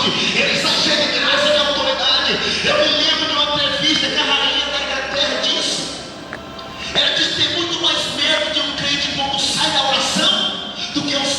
forte, ele está cheio de graça e de autoridade. Eu me lembro de uma entrevista que a rainha da Inglaterra disse. Ela disse que tem muito mais medo de um crente quando sai da oração do que os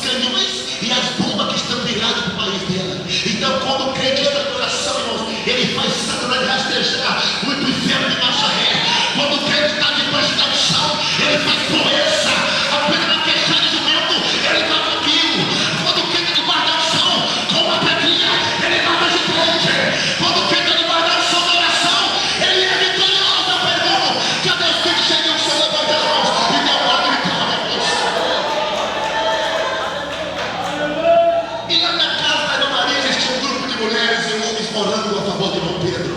canhões e as bombas que estão viradas para o país dela. Então, quando o crente está em oração, irmãos, ele faz Satanás rastejar o inferno de marcha ré. Quando o crente está debaixo da unção, ele faz proeza. Apenas na queixada de jumento, ele vai comigo. Quando o crente está debaixo da unção, com uma pedrinha, ele vai mais gigante. Quando o crente está debaixo da unção da oração, ele é vitorioso. Eu pergunto, cadê os crentes chegam ao seu levantar as mãos e deu uma gritada a Deus? E lá na casa da Dona Maria existia um grupo de mulheres e homens orando a favor de Dom Pedro.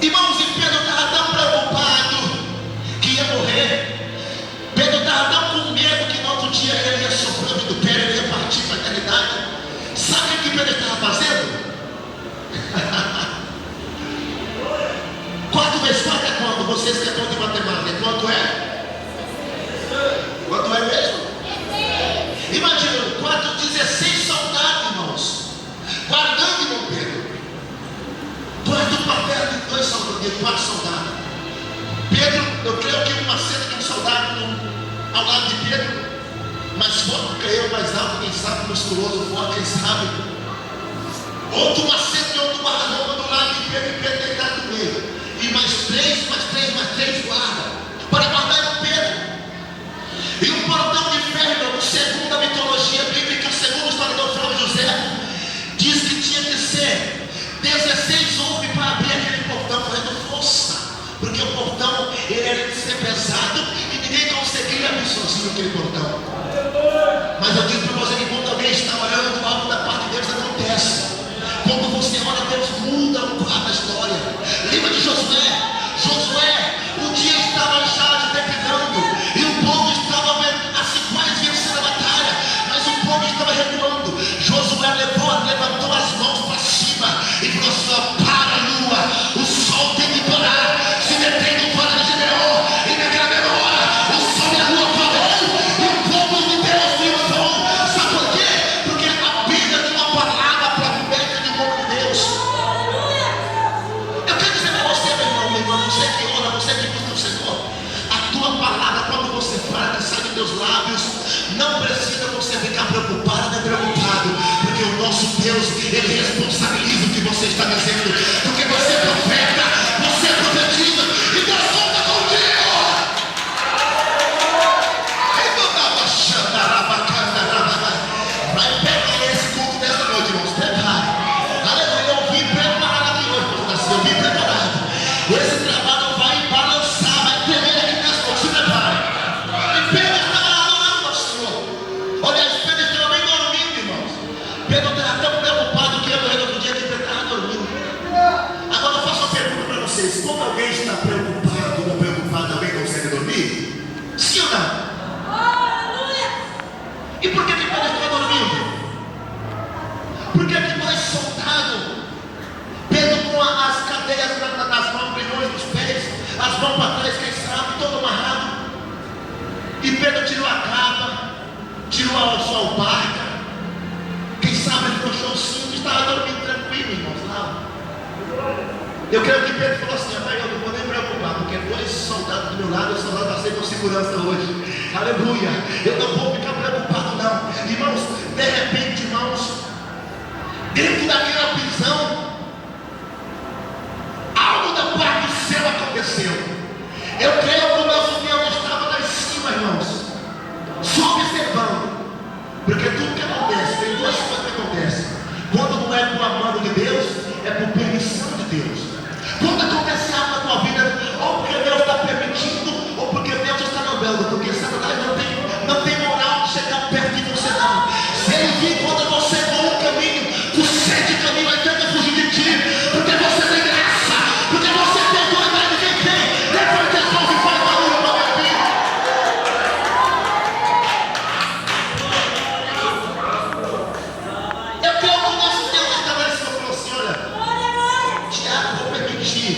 Irmãos, e Pedro estava tão preocupado que ia morrer. Pedro estava tão com medo que no outro dia ele ia sofrer o vitupério, ele ia partir para a eternidade. Sabe o que Pedro estava fazendo? 4 vezes 4 é quanto? Vocês que é bom de matemática, quanto é? Quanto é mesmo? Imagina, 16 soldados, irmãos, guardando Dom Pedro. Do papel de 2 soldados, de 4 soldados. Pedro, eu creio que uma cena de um soldado ao lado de Pedro, mas forte, creio, mais alto, quem sabe, musculoso, forte, quem sabe. Outro macete de outro guarda-roupa do lado de Pedro e Pedro deitado no meio. E mais 3 guarda para guardar o Pedro. E um portão de ferro, segundo a mitologia bíblica, segundo o historiador Flávio José, diz que tinha que ser 16 homens para abrir aquele portão, fazendo força, porque o portão ele era de ser pesado e ninguém conseguia abrir sozinho aquele portão. Mas eu digo para você que quando alguém está orando, algo da parte de Deus acontece. Quando você ora, Deus muda o quadro da história. Lembra de Josué? O dia estava já declinando e o povo estava assim quase vencendo a batalha, mas o povo estava recuando. Josué levantou as mãos para cima e falou assim: para a lua, o sol tem que parar. Se detém no vale de Gideon, e naquela mesma hora o sol e a lua parou e o povo de Deus triunfou. Sabe por quê? Porque a Bíblia tem uma palavra profética de um povo de Deus. Eu quero dizer para você, meu irmão, você que ora, você que busca o Senhor, a tua palavra, quando você fala, que sai dos teus lábios, não precisa você ficar preocupado nem preocupado, porque o nosso Deus, Ele responsabiliza o que você está dizendo, porque você é profeta, você é profetiza, e Deus conta contigo. Vai pegar esse culto dessa noite, irmãos, prepare. Aleluia, eu vim preparado aqui hoje, eu vim preparado. Esse trabalho vai balançar, vai tremer aqui nessa noite, se prepare. E Pedro estava lá orando ao Senhor. Olha, Pedro estava bem dormindo, irmãos. Pedro estava tão preocupado que ia morrer no outro dia que Pedro estava dormindo. Agora eu faço uma pergunta para vocês: quando alguém está preocupado ou preocupado, alguém consegue dormir? Sim ou não? E por que Pedro estava dormindo? Porque que nós soldados, Pedro com as cadeias nas mãos, grilhões nos pés, as mãos para trás, quem sabe, todo amarrado. E Pedro tirou a capa, tirou a sua alparca, quem sabe ele puxou o cinto e estava dormindo tranquilo, irmãos, lá. Eu creio que Pedro falou assim: rapaz, eu não vou nem preocupar, porque 2 soldados do meu lado, os soldados passei com segurança hoje. Aleluia, eu não vou ficar preocupado não. Irmãos, de repente, irmãos, dentro daquela prisão, algo da parte do céu aconteceu. Eu creio que o nosso Deus estava lá em cima, irmãos, só observando, porque tudo que acontece, tem 2 coisas que acontecem. Quando não é por amor de Deus, é por permissão de Deus. Quando acontece algo na tua vida, ou porque Deus está permitindo, ou porque Deus está mandando, porque Satanás não tem moral de chegar perto de você não. Se ele vir contra você por um caminho, por 7 caminhos vai tentar fugir de ti, porque você tem graça, porque você tem autoridade de quem tem. Levante as mãos e fale barulho para minha vida. Eu creio que o nosso Deus estava nesse e falou assim: olha, Tiago, vou permitir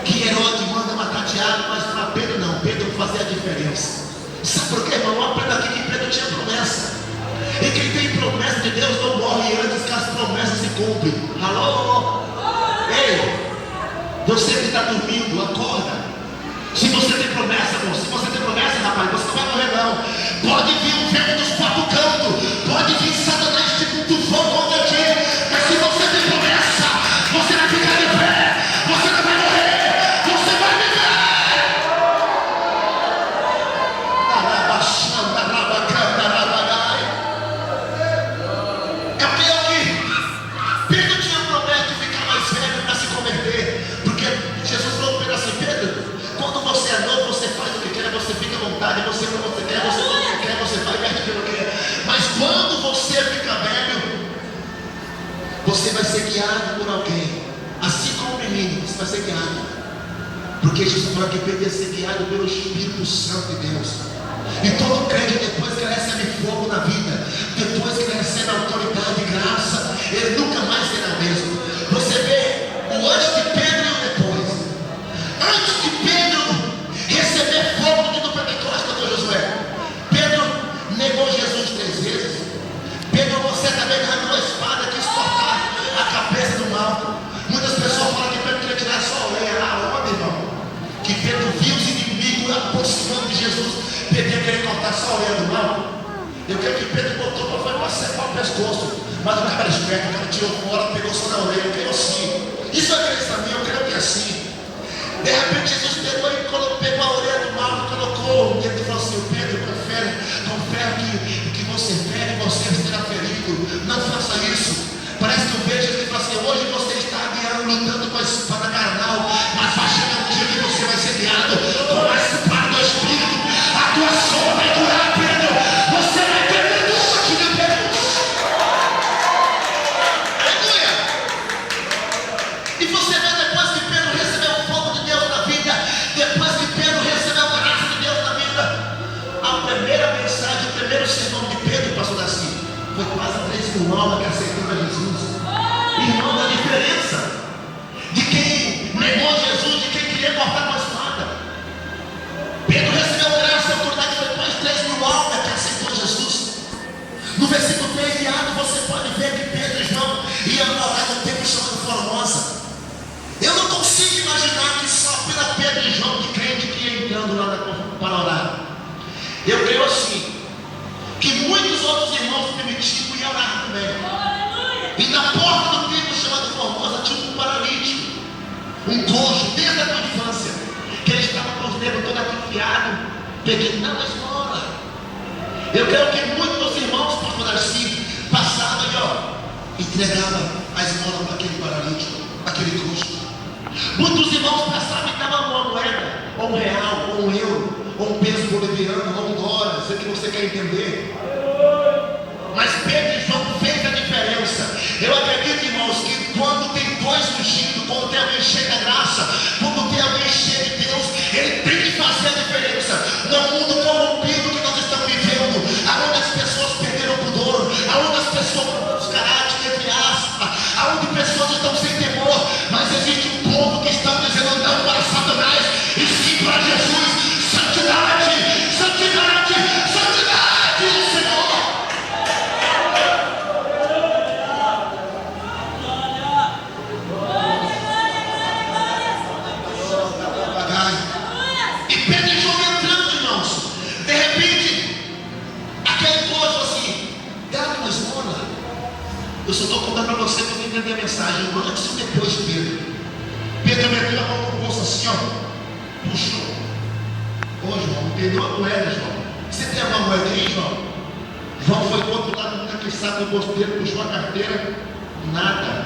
que Herodes manda matar Tiago, mas para Pedro não. Pedro fazia a diferença. Sabe por quê, irmão? Aprenda aqui que Pedro tinha promessa. E quem tem promessa de Deus não morre. está dormindo, acorda. Se você tem promessa, amor, se você tem promessa, rapaz, você não vai morrer não. Pode vir um vento dos quatro cantos, pode vir Satanás tipo um tufão contra ti, mas se você tem promessa, você vai ficar de pé, você não vai morrer, você vai viver. É pior que Pedro tinha promessa de ficar mais velho para se converter, porque Jesus falou para Pedro assim: Pedro, quando você é novo, você faz o que quer, você fica à vontade, você quer, você faz o que quer, você vai e aquilo que quer. Mas quando você fica velho, você vai ser guiado por alguém, assim como o menino, você vai ser guiado, porque Jesus falou que Pedro ia ser guiado pelo Espírito Santo de Deus. E todo crente, depois que ele recebe fogo na vida, depois que ele recebe autoridade e graça, ele nunca mais será o mesmo. Você vê o antes de Pedro e o depois. Antes de Pedro receber fogo do Pentecostes do Josué, Pedro negou Jesus 3 vezes. Pedro, você também ganhou a espada que cortar a cabeça do mal. Muitas pessoas falam que Pedro queria tirar só a orelha. Aonde, irmão? Que Pedro viu os inimigos aproximando de Jesus. Pedro queria cortar só a orelha do mal. Eu creio que Pedro botou para secar o pescoço, mas o cara era esperto, o cara tirou fora, pegou só na orelha. Eu creio assim. Isso é crença minha, eu creio que é assim. De repente Jesus pegou a orelha do mal e colocou dentro e falou assim: Pedro, confere que você fere, você será ferido. Não faça isso. Parece que eu vejo ele fala assim: hoje você está guiando, lutando com a espada carnal, mas vai chegar um dia que você vai ser guiado com a espada do Espírito. A tua sombra vai durar, Pedro. Você vai ter medo aqui de Deus. Aleluia. E você vê depois que Pedro recebeu o fogo de Deus na vida, depois que Pedro recebeu a graça de Deus na vida, a primeira mensagem, o primeiro sermão de Pedro, pastor Darcy, foi quase 3.000 almas que aceitaram a Jesus. Irmão, a diferença de quem negou Jesus, de quem queria cortar com a espada. Pedro recebeu graça e autoridade, foi quase 3.000 almas que aceitou Jesus. No versículo 3 de Atos, você pode ver que Pedro e João iam morar num templo chamado Formosa. Eu não consigo imaginar que só pela Pedro e João de crente que ia entrando lá para orar. Eu creio assim, que muitos outros irmãos primitivos iam orar também. E na porta do templo chamado Formosa tinha um paralítico, um coxo, desde a tua infância, que ele estava com os dedos todos atrofiados, pedindo na esmola. Eu creio que muitos dos irmãos, pastor Darcy, passavam e entregavam a esmola para aquele paralítico, aquele coxo. Muitos irmãos passavam e davam uma moeda, ou um real, ou um euro, ou um peso boliviano, ou um dólar, sei que você quer entender. Mas Pedro e João fez a diferença. Eu acredito, irmãos, que quando tem dois ungidos, quando tem alguém cheio da graça, quando tem alguém cheio de Deus, ele tem que fazer a diferença. No mundo corrompido que nós estamos vivendo, aonde as pessoas perderam o pudor, aonde as pessoas perderam os caráteres, entre aspas, aonde pessoas estão sem temor, mas existe um povo que está dizendo não para Satanás e sim para Jesus. Santidade, santidade, santidade, Senhor. E Pedro e João entrando, irmãos. De repente, aquele povo assim, dá uma esmola. Eu só estou contando para você para entender a mensagem. Não é que isso depois, Pedro meteu a mão no bolso assim, puxou. Ô João, não tem uma moeda, João. Você tem uma moeda aí, João? João foi do outro lado, nunca quis saber do bolso dele, puxou a carteira, nada.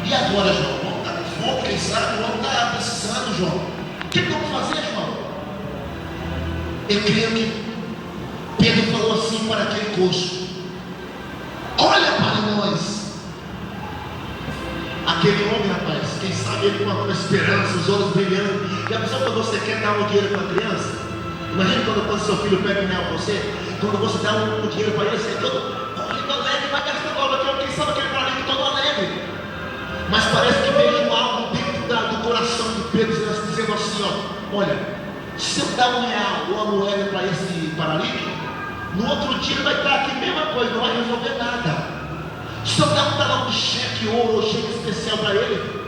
E agora, João? O outro está com fome, quem sabe? O outro está precisando, João. O que vamos fazer, João? Eu creio que Pedro falou assim para aquele coxo: olha para nós. Aquele homem, rapaz, quem sabe ele com a esperança, os olhos brilhando. E a pessoa, quando você quer dar um dinheiro para a criança, imagina quando seu filho pega um real para você, quando você dá um dinheiro para ele, você é todo alegre, vai gastar logo aqui, quem sabe aquele paralítico todo alegre. Mas parece que veio algo dentro do coração de Pedro, dizendo assim: olha, se eu dar um real ou uma moeda para esse paralítico, no outro dia ele vai estar aqui, mesma coisa, não vai resolver nada. Se eu dar um talão de cheque ouro ou cheque especial para ele,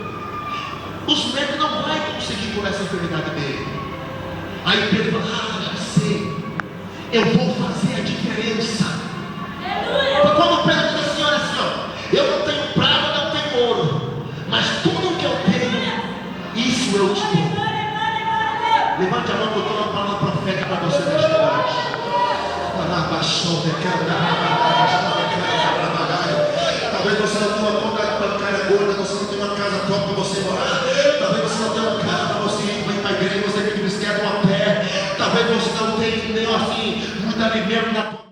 Os médicos não vão conseguir curar essa enfermidade dele. Aí Pedro fala, já sei, eu vou fazer a diferença. Porque quando Pedro diz assim, olha assim, ó, eu não tenho prata, não tenho ouro, mas tudo que eu tenho, isso eu te dou. Levante a mão que eu tenho uma palavra profética para você nesta noite. Talvez você não tenha uma conta bancária gorda, você não tenha uma casa própria para você morar. Talvez você não tenha um carro para você ir para a igreja, você tem que bicicleta ou a pé. Talvez você não tenha nem assim, muito alimento na